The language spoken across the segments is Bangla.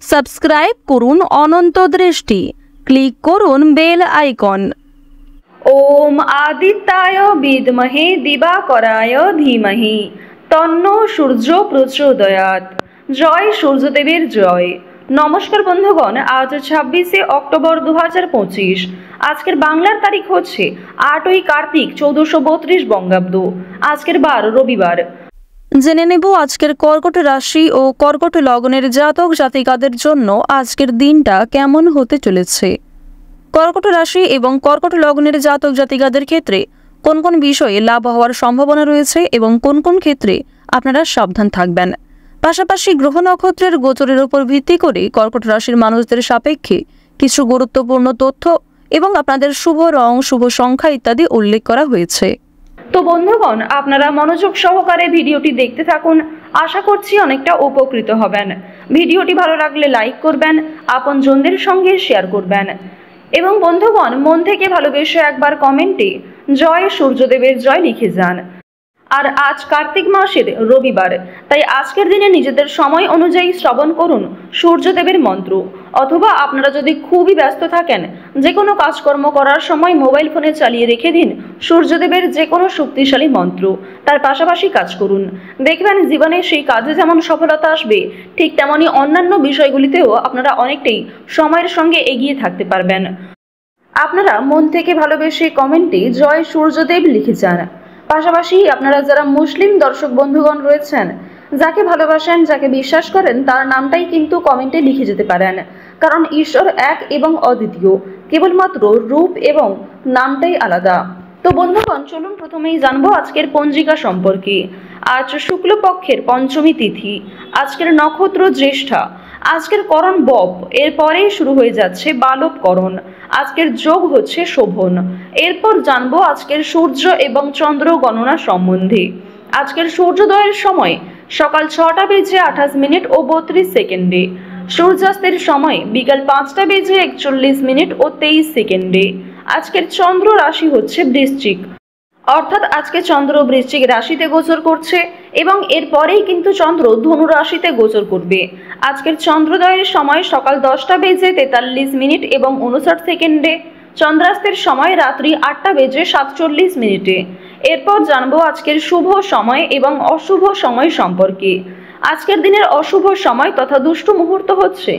সাবস্ক্রাইব করুন অনন্ত দৃষ্টি, ক্লিক করুন বেল আইকন। ওম আদিত্যায় বিদ্মহে দিবাকরায় ধীমহি তন্নো সূর্য প্রচোদয়াৎ। জয় সূর্যদেবের জয়। নমস্কার বন্ধুগণ, আজ 26শে অক্টোবর 2025। আজকের বাংলার তারিখ হচ্ছে 8ই কার্তিক 1432 বঙ্গাব্দ। আজকের বার রবিবার। জেনে নেব আজকের কর্কট রাশি ও কর্কট লগ্নের জাতক জাতিকাদের জন্য আজকের দিনটা কেমন হতে চলেছে। কর্কট রাশি এবং কর্কট লগ্নের জাতক জাতিকাদের ক্ষেত্রে কোন কোন বিষয়ে লাভ হওয়ার সম্ভাবনা রয়েছে এবং কোন কোন ক্ষেত্রে আপনারা সাবধান থাকবেন। পাশাপাশি গ্রহ নক্ষত্রের গোচরের উপর ভিত্তি করে কর্কট রাশির মানুষদের সাপেক্ষে কিছু গুরুত্বপূর্ণ তথ্য এবং আপনাদের শুভ রং, শুভ সংখ্যা ইত্যাদি উল্লেখ করা হয়েছে। তো বন্ধুগণ, আপনারা মনোযোগ সহকারে ভিডিওটি দেখতে থাকুন। আশা করছি অনেকটা উপকৃত হবেন। ভিডিওটি ভালো লাগলে লাইক করবেন, আপনজনদের সঙ্গে শেয়ার করবেন এবং বন্ধুগণ মন থেকে ভালোবেসে একবার কমেন্টে জয় সূর্যদেবের জয় লিখে যান। আর আজ কার্তিক মাসের রবিবার, তাই আজকের দিনে নিজেদের সময় অনুযায়ী শ্রবণ করুন সূর্যদেবের মন্ত্র। অথবা আপনারা যদি খুবই ব্যস্ত থাকেন, যে কোনো কাজকর্ম করার সময় মোবাইল ফোনে চালিয়ে রেখে দিন সূর্যদেবের যে কোনো শক্তিশালী মন্ত্র, তার পাশাপাশি কাজ করুন। দেখবেন জীবনে সেই কাজে যেমন সফলতা আসবে, ঠিক তেমনই অন্যান্য বিষয়গুলিতেও আপনারা অনেকটাই সময়ের সঙ্গে এগিয়ে থাকতে পারবেন। আপনারা মন থেকে ভালোবেসে কমেন্টে জয় সূর্যদেব লিখে যান। পাশাপাশি আপনারা যারা মুসলিম দর্শক বন্ধুগণ রয়েছেন, যাকে ভালোবাসেন, যাকে বিশ্বাস করেন, তার নামটাই কিন্তু কমেন্টে লিখে যেতে পারেন। কারণ ঈশ্বর এক এবং অদ্বিতীয়, কেবলমাত্র রূপ এবং নামটাই আলাদা। তো বন্ধুগণ, চলুন প্রথমেই জানবো আজকের পঞ্জিকা সম্পর্কে। আজ শুক্লপক্ষের পঞ্চমী তিথি, আজকের নক্ষত্র জ্যেষ্ঠা, আজকের করণ বপ, এরপরেই শুরু হয়ে যাচ্ছে বালব করণ। আজকের যোগ হচ্ছে শোভন। এরপর জানবো আজকের সূর্য এবং চন্দ্র গণনা সম্বন্ধে। আজকের সূর্যোদয়ের সময় সকাল 6টা বেজে 28 মিনিট ও 32 সেকেন্ডে, সূর্যাস্তের সময় বিকাল 5টা বেজে 41 মিনিট ও 23 সেকেন্ডে। আজকের চন্দ্র রাশি হচ্ছে বৃশ্চিক, অর্থাৎ আজকে চন্দ্র বৃশ্চিক রাশিতে গোচর করছে এবং এরপরেই কিন্তু চন্দ্র ধনু রাশিতে গোচর করবে। আজকের চন্দ্রোদয়ের সময় সকাল 10টা বেজে 43 মিনিট এবং 59 সেকেন্ডে, চন্দ্রাস্তের সময় রাত্রি 8টা বেজে 47 মিনিটে। এরপর জানবো আজকের শুভ সময় এবং অশুভ সময় সম্পর্কে। আজকের দিনের অশুভ সময় তথা দুষ্টু মুহূর্ত হচ্ছে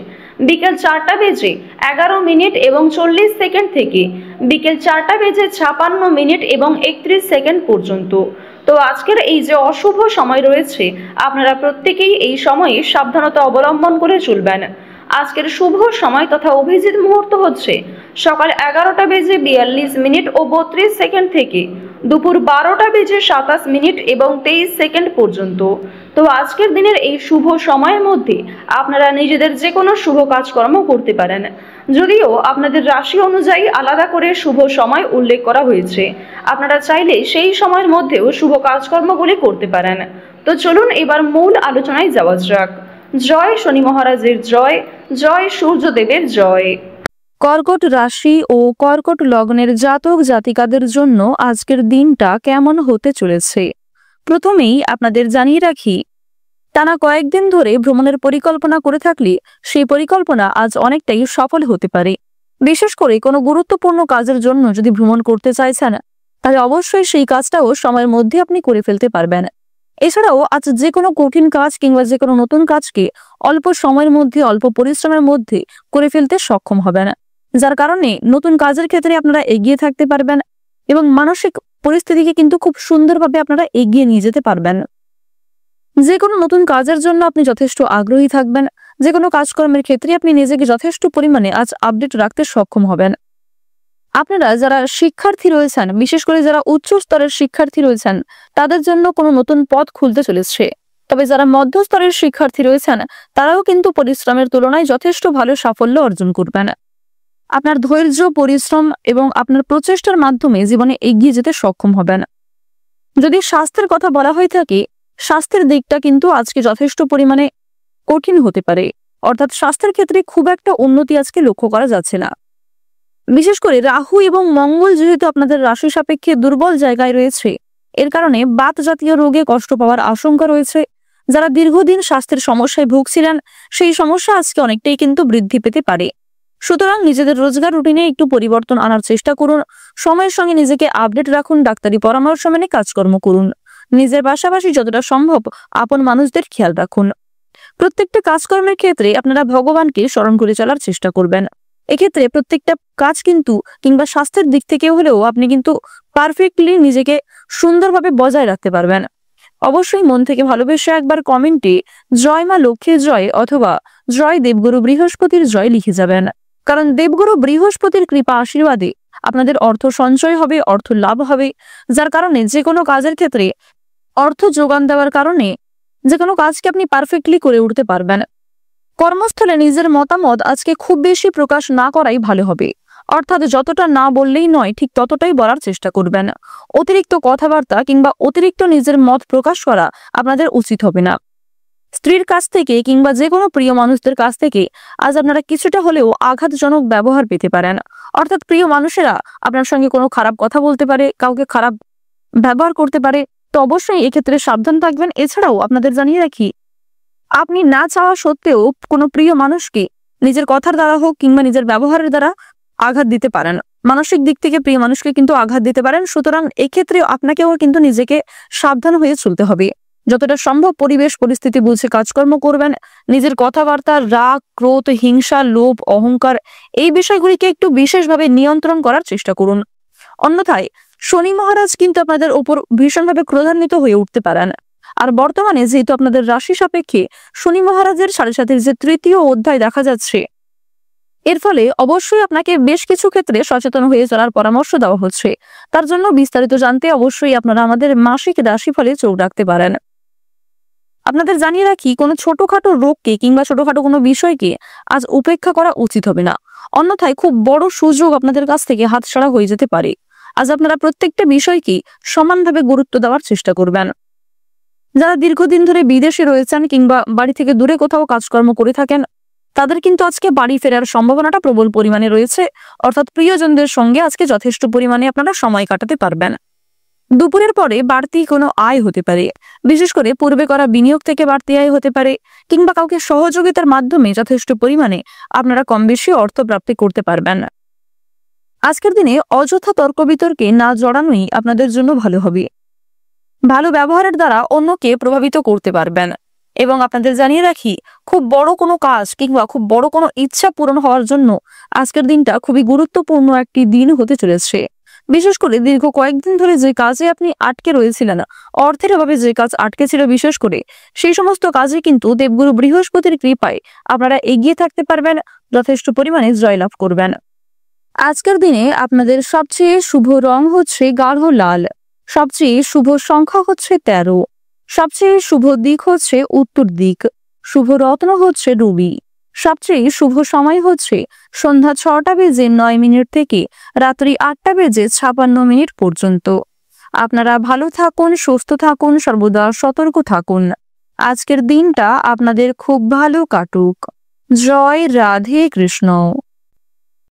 বিকেল 4টা বেজে 11 মিনিট এবং 40 সেকেন্ড থেকে বিকেল 4টা বেজে 56 মিনিট এবং 31 সেকেন্ড পর্যন্ত। তো আজকের এই যে অশুভ সময় রয়েছে, আপনারা প্রত্যেকেই এই সময়ে সাবধানতা অবলম্বন করে চলবেন। আজকের শুভ সময় তথা অভিজিৎ মুহূর্ত হচ্ছে সকাল 11টা বেজে 42 মিনিট ও 32 সেকেন্ড থেকে দুপুর 12টা বেজে 27 মিনিট এবং 23 সেকেন্ড পর্যন্ত। তো আজকের দিনের এই শুভ সময়ের মধ্যে আপনারা নিজেদের যে কোনো শুভ কাজকর্ম করতে পারেন, যদিও আপনাদের রাশি অনুযায়ী আলাদা করে শুভ সময় উল্লেখ করা হয়েছে। আপনারা চাইলে সেই সময়ের মধ্যেও শুভ কাজকর্মগুলি করতে পারেন। তো চলুন এবার মূল আলোচনায় যাওয়া যাক। জয় শনি মহারাজের জয়, জয় সূর্যদেবের জয়। কর্কট রাশি ও কর্কট লগ্নের জাতক জাতিকাদের জন্য আজকের দিনটা কেমন হতে চলেছে। প্রথমেই আপনাদের জানিয়ে রাখি, টানা কয়েকদিন ধরে ভ্রমণের পরিকল্পনা করে থাকলে সেই পরিকল্পনা আজ অনেকটাই সফল হতে পারে। বিশেষ করে কোনো গুরুত্বপূর্ণ কাজের জন্য যদি ভ্রমণ করতে চাইছেন, তাহলে অবশ্যই সেই কাজটাও সময়ের মধ্যে আপনি করে ফেলতে পারবেন। এছাড়াও আজ যে কোনো কঠিন কাজ কিংবা যে কোনো নতুন কাজকে অল্প সময়ের মধ্যে, অল্প পরিশ্রমের মধ্যে করে ফেলতে সক্ষম হবেন, যার কারণে নতুন কাজের ক্ষেত্রে আপনারা এগিয়ে থাকতে পারবেন এবং মানসিক পরিস্থিতিকে কিন্তু খুব সুন্দরভাবে আপনারা এগিয়ে নিয়ে যেতে পারবেন। যে কোনো নতুন কাজের জন্য আপনি যথেষ্ট আগ্রহী থাকবেন। যে কোনো কাজকর্মের ক্ষেত্রে আপনি নিজেকে যথেষ্ট পরিমাণে আজ আপডেট রাখতে সক্ষম হবেন। আপনারা যারা শিক্ষার্থী রয়েছেন, বিশেষ করে যারা উচ্চ স্তরের শিক্ষার্থী রয়েছেন, তাদের জন্য কোনো নতুন পথ খুলতে চলেছে। তবে যারা মধ্যস্তরের শিক্ষার্থী রয়েছেন, তারাও কিন্তু পরিশ্রমের তুলনায় যথেষ্ট ভালো সাফল্য অর্জন করবেন। আপনার ধৈর্য, পরিশ্রম এবং আপনার প্রচেষ্টার মাধ্যমে জীবনে এগিয়ে যেতে সক্ষম হবেন। যদি স্বাস্থ্যের কথা বলা হয়ে থাকে, স্বাস্থ্যের দিকটা কিন্তু আজকে যথেষ্ট পরিমাণে কঠিন হতে পারে, অর্থাৎ স্বাস্থ্যের ক্ষেত্রে খুব একটা উন্নতি আজকে লক্ষ্য করা যাচ্ছে না। বিশেষ করে রাহু এবং মঙ্গল যেহেতু আপনাদের রাশি সাপেক্ষে দুর্বল জায়গায় রয়েছে, এর কারণে বাত জাতীয় রোগে কষ্ট পাওয়ার আশঙ্কা রয়েছে। যারা দীর্ঘদিন স্বাস্থ্যের সমস্যায় ভুগছিলেন সেই সমস্যা আজকে অনেকটাই কিন্তু বৃদ্ধি পেতে পারে। সুতরাং নিজেদের রোজগার রুটিনে একটু পরিবর্তন আনার চেষ্টা করুন, সময়ের সঙ্গে নিজেকে আপডেট রাখুন, ডাক্তারি পরামর্শ মেনে কাজকর্ম করুন, নিজের পাশাপাশি যতটা সম্ভব আপন মানুষদের খেয়াল রাখুন। প্রত্যেকটা কাজকর্মের ক্ষেত্রে আপনারা ভগবানকে স্মরণ করে চলার চেষ্টা করবেন। এক্ষেত্রে প্রত্যেকটা কাজ কিন্তু কিংবা স্বাস্থ্যের দিক থেকে হলেও আপনি কিন্তু পারফেক্টলি নিজেকে সুন্দরভাবে বজায় রাখতে পারবেন। অবশ্যই মন থেকে ভালোবেসে একবার কমেন্টে জয় মা লক্ষ্মীর জয় অথবা জয় দেবগুরু বৃহস্পতির জয় লিখে যাবেন। কারণ দেবগুরু বৃহস্পতির কৃপা আশীর্বাদে আপনাদের অর্থ সঞ্চয় হবে, অর্থ লাভ হবে, যার কারণে যে কোনো কাজের ক্ষেত্রে অর্থ যোগান দেওয়ার কারণে যে কোনো কাজকে আপনি পারফেক্টলি করে উঠতে পারবেন। কর্মস্থলে নিজের মতামত আজকে খুব বেশি প্রকাশ না করাই ভালো হবে, অর্থাৎ যতটা না বললেই নয় ঠিক ততটাই বলার চেষ্টা করবেন। অতিরিক্ত কথাবার্তা কিংবা অতিরিক্ত নিজের মত প্রকাশ করা আপনাদের উচিত হবে না। স্ত্রীর কাছ থেকে কিংবা যে কোনো প্রিয় মানুষদের কাছ থেকে আজ আপনারা কিছুটা হলেও আঘাতজনক ব্যবহার পেতে পারেন, অর্থাৎ প্রিয় মানুষেরা আপনার সঙ্গে কোনো খারাপ কথা বলতে পারে, কাউকে খারাপ ব্যবহার করতে পারে। তো অবশ্যই এক্ষেত্রে সাবধান থাকবেন। এছাড়াও আপনাদের জানিয়ে রাখি, আপনি না চাওয়া সত্ত্বেও কোনো প্রিয় মানুষকে নিজের কথার দ্বারা হোক কিংবা নিজের ব্যবহারের দ্বারা আঘাত দিতে পারেন, মানসিক দিক থেকে প্রিয় মানুষকে কিন্তু আঘাত দিতে পারেন। সুতরাং এক্ষেত্রে আপনাকেও কিন্তু নিজেকে সাবধান হয়ে চলতে হবে। যতটা সম্ভব পরিবেশ পরিস্থিতি বুঝে কাজকর্ম করবেন। নিজের কথাবার্তা রাগ, ক্রোধ, হিংসা, লোভ, অহংকার এই বিষয়গুলিকে একটু বিশেষভাবে নিয়ন্ত্রণ করার চেষ্টা করুন। অন্যথায় শনি মহারাজ কিন্তু আপনাদের উপর ভীষণভাবে ক্রোধান্বিত হয়ে উঠতে পারেন। আর বর্তমানে যেহেতু আপনাদের রাশি সাপেক্ষে শনি মহারাজের 7.5 যে তৃতীয় অধ্যায় দেখা যাচ্ছে, এর ফলে অবশ্যই আপনাকে বেশ কিছু ক্ষেত্রে সচেতন হয়ে চলার পরামর্শ দেওয়া হচ্ছে। তার জন্য বিস্তারিত জানতে অবশ্যই আপনারা আমাদের মাসিক রাশিফলে চোখ রাখতে পারেন। আপনাদের জানিয়ে রাখি, কোনো ছোটখাটো রোগকে কিংবা ছোটখাটো কোনো বিষয়কে আজ উপেক্ষা করা উচিত হবে না, অন্যথায় খুব বড় সুযোগ আপনাদের কাছ থেকে হাতছাড়া হয়ে যেতে পারে। আজ আপনারা প্রত্যেকটা বিষয়কে সমানভাবে গুরুত্ব দেওয়ার চেষ্টা করবেন। যারা দীর্ঘদিন ধরে বিদেশে রয়েছেন কিংবা বাড়ি থেকে দূরে কোথাও কাজকর্ম করে থাকেন, তাদের কিন্তু আজকে বাড়ি ফেরার সম্ভাবনাটা প্রবল পরিমাণে রয়েছে, অর্থাৎ প্রিয়জনদের সঙ্গে আজকে যথেষ্ট পরিমাণে আপনারা সময় কাটাতে পারবেন। দুপুরের পরে বাড়তি কোনো আয় হতে পারে, বিশেষ করে পূর্বে করা বিনিয়োগ থেকে বাড়তি আয় হতে পারে, কিংবা কাউকে সহযোগিতার মাধ্যমে যথেষ্ট পরিমাণে আপনারা কম বেশি অর্থ প্রাপ্তি করতে পারবেন। আজকের দিনে অযথা তর্ক বিতর্কে না জড়ানোই আপনাদের জন্য ভালো হবে। ভালো ব্যবহারের দ্বারা অন্যকে প্রভাবিত করতে পারবেন। এবং আপনাদের জানিয়ে রাখি, খুব বড় কোনো কাজ কিংবা খুব বড় কোনো ইচ্ছা পূরণ হওয়ার জন্য আজকের দিনটা খুবই গুরুত্বপূর্ণ একটি দিন হতে চলেছে। বিশেষ করে দীর্ঘ কয়েকদিন ধরে যে কাজে আপনি আটকে রয়েছিলেন, অর্থের অভাবে যে কাজ আটকে ছিল, বিশেষ করে সেই সমস্ত কাজে কিন্তু দেবগুরু বৃহস্পতির কৃপায় আপনারা এগিয়ে থাকতে পারবেন, যথেষ্ট পরিমাণে জয়লাভ করবেন। আজকের দিনে আপনাদের সবচেয়ে শুভ রং হচ্ছে গাঢ় লাল, সবচেয়ে শুভ সংখ্যা হচ্ছে 13, সবচেয়ে শুভ দিক হচ্ছে উত্তর দিক, শুভ রত্ন হচ্ছে রুবি, সবচেয়ে শুভ সময় হচ্ছে সন্ধ্যা 6:09 থেকে রাত্রি 8:56 পর্যন্ত। আপনারা ভালো থাকুন, সুস্থ থাকুন, সর্বদা সতর্ক থাকুন। আজকের দিনটা আপনাদের খুব ভালো কাটুক। জয় রাধে কৃষ্ণ।